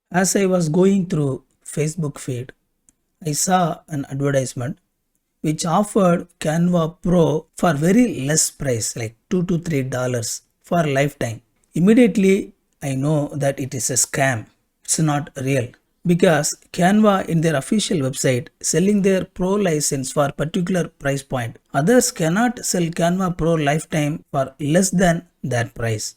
As I was going through Facebook feed, I saw an advertisement which offered Canva Pro for very less price, like $2 to $3 for lifetime. Immediately, I know that it is a scam. It's not real because Canva in their official website selling their Pro license for particular price point. Others cannot sell Canva Pro lifetime for less than that price,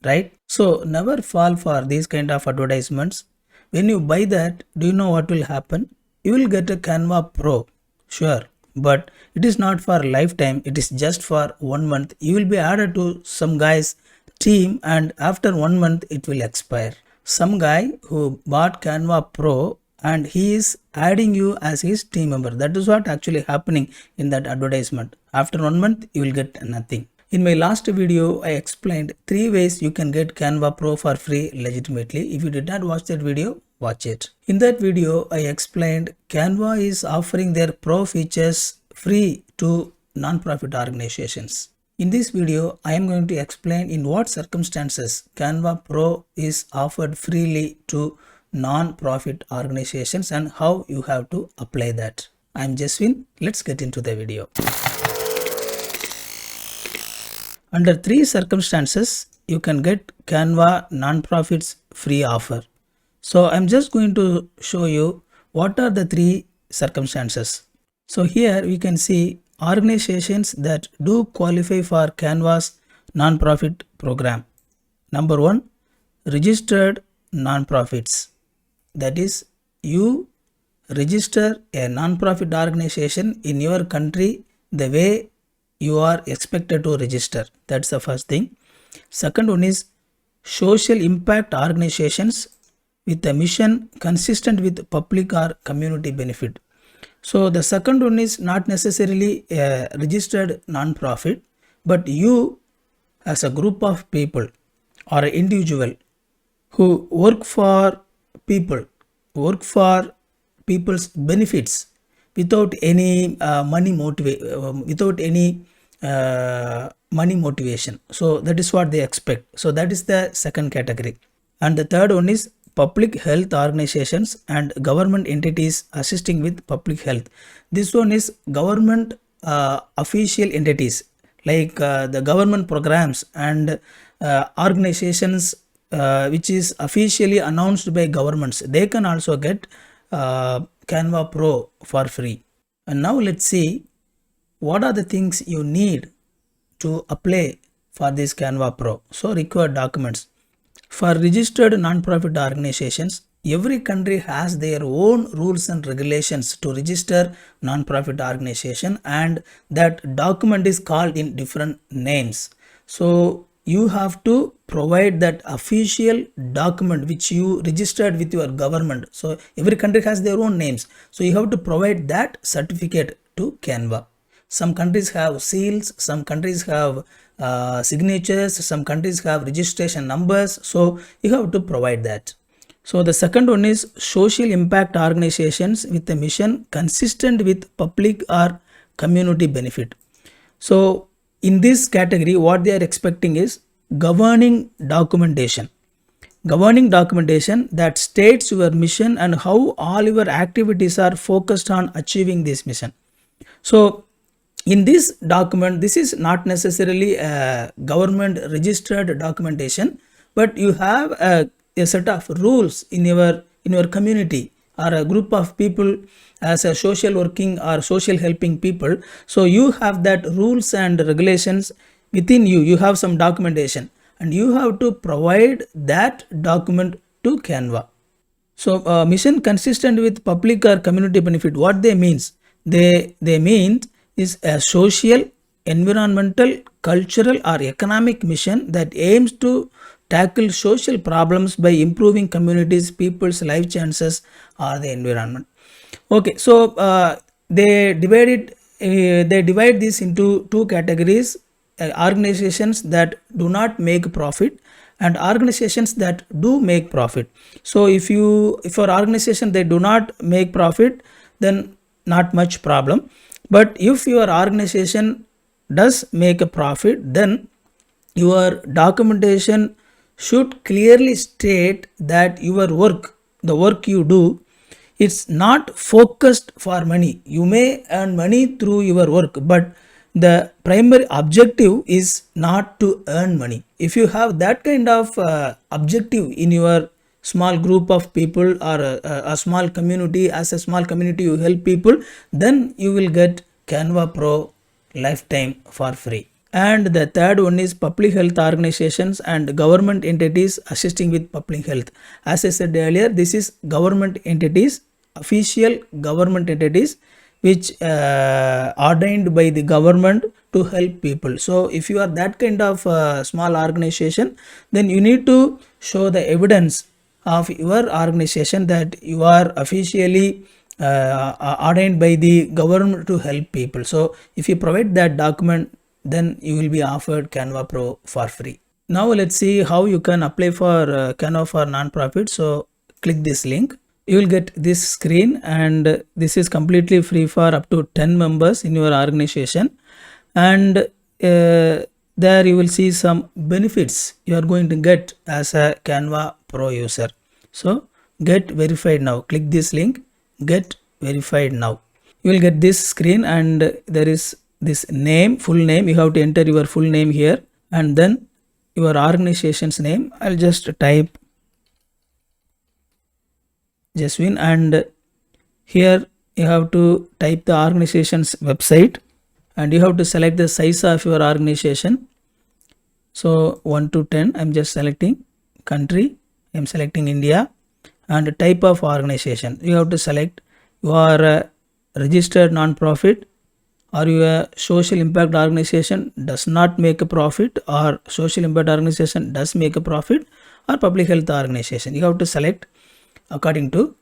right? So never fall for these kind of advertisements. When you buy that, do you know what will happen? You will get a Canva Pro, sure, but it is not for lifetime. It is just for 1 month. You will be added to some guy's team, and after 1 month it will expire. Some guy who bought Canva Pro and he is adding you as his team member. That is what actually happening in that advertisement. After 1 month you will get nothing. In my last video, I explained 3 ways you can get Canva Pro for free legitimately. If you did not watch that video, watch it. In that video, I explained Canva is offering their Pro features free to non-profit organizations. In this video, I am going to explain in what circumstances Canva Pro is offered freely to non-profit organizations and how you have to apply that. I am Jeswyn. Let's get into the video. Under 3 circumstances, you can get Canva non-profits free offer. So I'm just going to show you what are the 3 circumstances. So here we can see organizations that do qualify for Canva's non-profit program. Number 1, registered non-profits. That is, you register a non-profit organization in your country the way you are expected to register. That's the first thing. Second one is social impact organizations with a mission consistent with public or community benefit. So the second one is not necessarily a registered non-profit, but you as a group of people or an individual who work for people's benefits without any money motivation. So that is what they expect. So that is the second category. And the third one is public health organizations and government entities assisting with public health. This one is government official entities like the government programs and organizations which is officially announced by governments. They can also get Canva Pro for free. And now let's see what are the things you need to apply for this Canva Pro. So required documents. For registered non-profit organizations, every country has their own rules and regulations to register non-profit organization, and that document is called in different names. So you have to provide that official document which you registered with your government. So every country has their own names. So you have to provide that certificate to Canva. Some countries have seals, some countries have signatures, some countries have registration numbers. So you have to provide that. So the second one is social impact organizations with a mission consistent with public or community benefit. So in this category, what they are expecting is governing documentation. Governing documentation that states your mission and how all your activities are focused on achieving this mission. So in this document, this is not necessarily a government registered documentation, but you have a set of rules in your community or a group of people as a social working or social helping people. So you have that rules and regulations within you. You have some documentation and you have to provide that document to Canva. So mission consistent with public or community benefit, what they means? They mean is a social, environmental, cultural or economic mission that aims to tackle social problems by improving communities, people's life chances or the environment. Okay, so they divide this into 2 categories: organizations that do not make profit and organizations that do make profit. So if your organization they do not make profit, then not much problem. But if your organization does make a profit, then your documentation should clearly state that your work the work you do, it's not focused for money. You may earn money through your work, but the primary objective is not to earn money. If you have that kind of objective in your small group of people or a small community, as a small community you help people, then you will get Canva Pro Lifetime for free. And the third one is public health organizations and government entities assisting with public health. As I said earlier, this is government entities, official government entities which ordained by the government to help people. So if you are that kind of small organization, then you need to show the evidence of your organization that you are officially ordained by the government to help people. So if you provide that document, then you will be offered Canva Pro for free. Now let's see how you can apply for Canva for non-profit. So click this link. You will get this screen, and this is completely free for up to 10 members in your organization. And there you will see some benefits you are going to get as a Canva Pro user. So get verified now. Click this link, get verified now. You will get this screen, and there is this name, full name. You have to enter your full name here, and then your organization's name. I'll just type Jeswyn, and here you have to type the organization's website, and you have to select the size of your organization. So 1 to 10, I'm just selecting. Country, I'm selecting India, and type of organization. You have to select you are a registered non-profit, or you a social impact organization does not make a profit, or social impact organization does make a profit, or public health organization. You have to select according to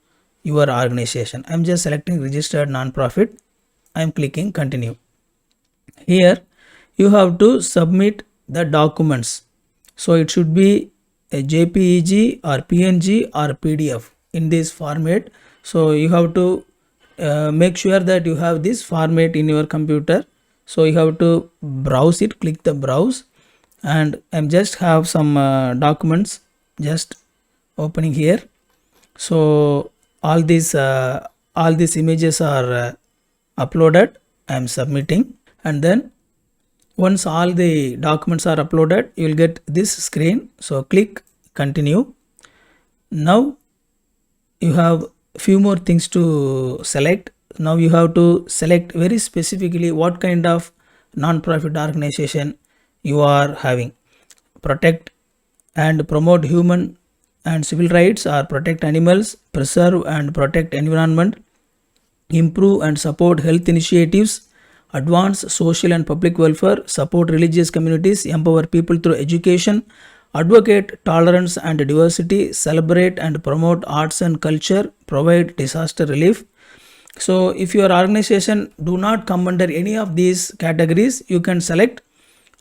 your organization. I'm just selecting registered non-profit. I'm clicking continue. Here you have to submit the documents. So it should be a JPEG or PNG or PDF in this format. So you have to make sure that you have this format in your computer. So you have to browse it, click the browse, and I'm just have some documents just opening here. So all these images are uploaded. I'm submitting, and then once all the documents are uploaded, you will get this screen. So click continue. Now you have few more things to select. Now you have to select very specifically what kind of non-profit organization you are having. Protect and promote human and civil rights, or protect animals, preserve and protect environment, improve and support health initiatives, advance social and public welfare, support religious communities, empower people through education, advocate tolerance and diversity, celebrate and promote arts and culture, provide disaster relief. So if your organization do not come under any of these categories, you can select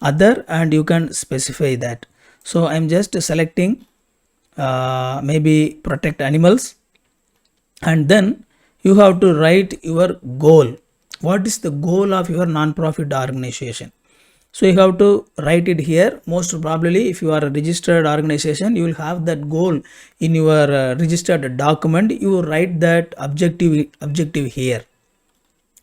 other and you can specify that. So I'm just selecting maybe protect animals, and then you have to write your goal. What is the goal of your non-profit organization? So you have to write it here. Most probably if you are a registered organization, you will have that goal in your registered document. You will write that objective here.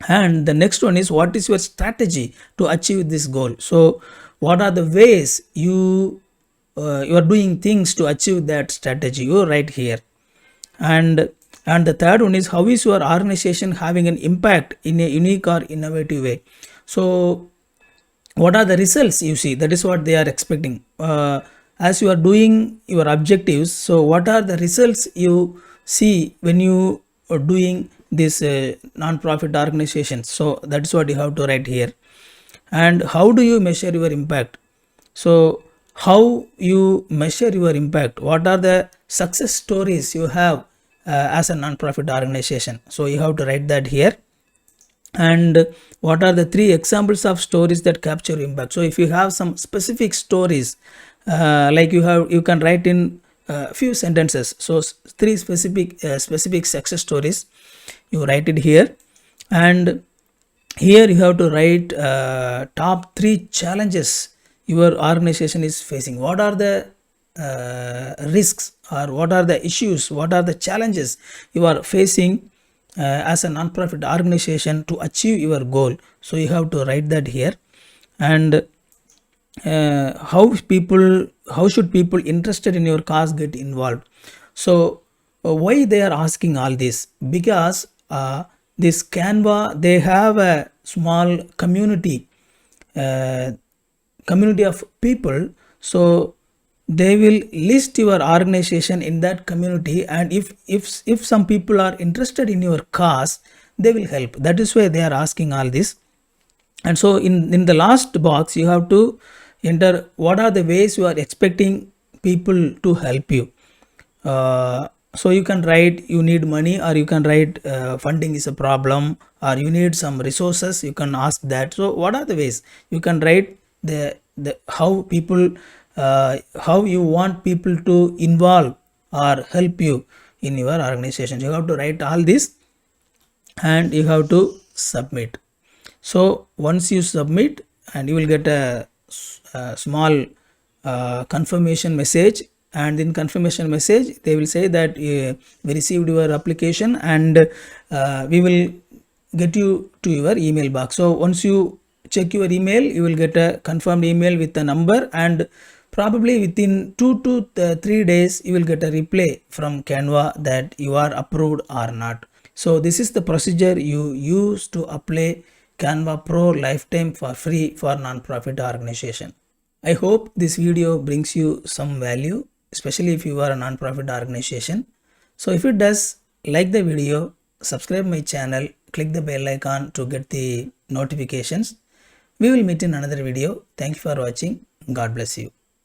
And the next one is, what is your strategy to achieve this goal? So what are the ways you are doing things to achieve that strategy? You write here. And the third one is, how is your organization having an impact in a unique or innovative way? So what are the results you see? That is what they are expecting. As you are doing your objectives, so what are the results you see when you are doing this non-profit organizations? So that's what you have to write here. And how do you measure your impact? So how you measure your impact? What are the success stories you have as a non-profit organization? So you have to write that here. And what are the 3 examples of stories that capture impact? So if you have some specific stories, like you can write in a few sentences. So 3 specific success stories, you write it here. And here you have to write top 3 challenges your organization is facing. What are the risks or what are the issues, what are the challenges you are facing as a non-profit organization to achieve your goal. So you have to write that here. And how should people interested in your cause get involved. So why they are asking all this? Because this Canva, they have a small community of people, so they will list your organization in that community, and if some people are interested in your cause, they will help. That is why they are asking all this. And so in the last box you have to enter what are the ways you are expecting people to help you. So you can write you need money, or you can write funding is a problem, or you need some resources, you can ask that. So what are the ways you can write the how people how you want people to involve or help you in your organization. You have to write all this and you have to submit. So once you submit, and you will get a small confirmation message, and in confirmation message they will say that we received your application, and we will get you to your email box. So once you check your email, you will get a confirmed email with a number, and probably within 2 to 3 days you will get a reply from Canva that you are approved or not. So this is the procedure you use to apply Canva Pro Lifetime for free for non-profit organization. I hope this video brings you some value, especially if you are a non-profit organization. So if it does, like the video, subscribe my channel, click the bell icon to get the notifications. We will meet in another video. Thank you for watching. God bless you.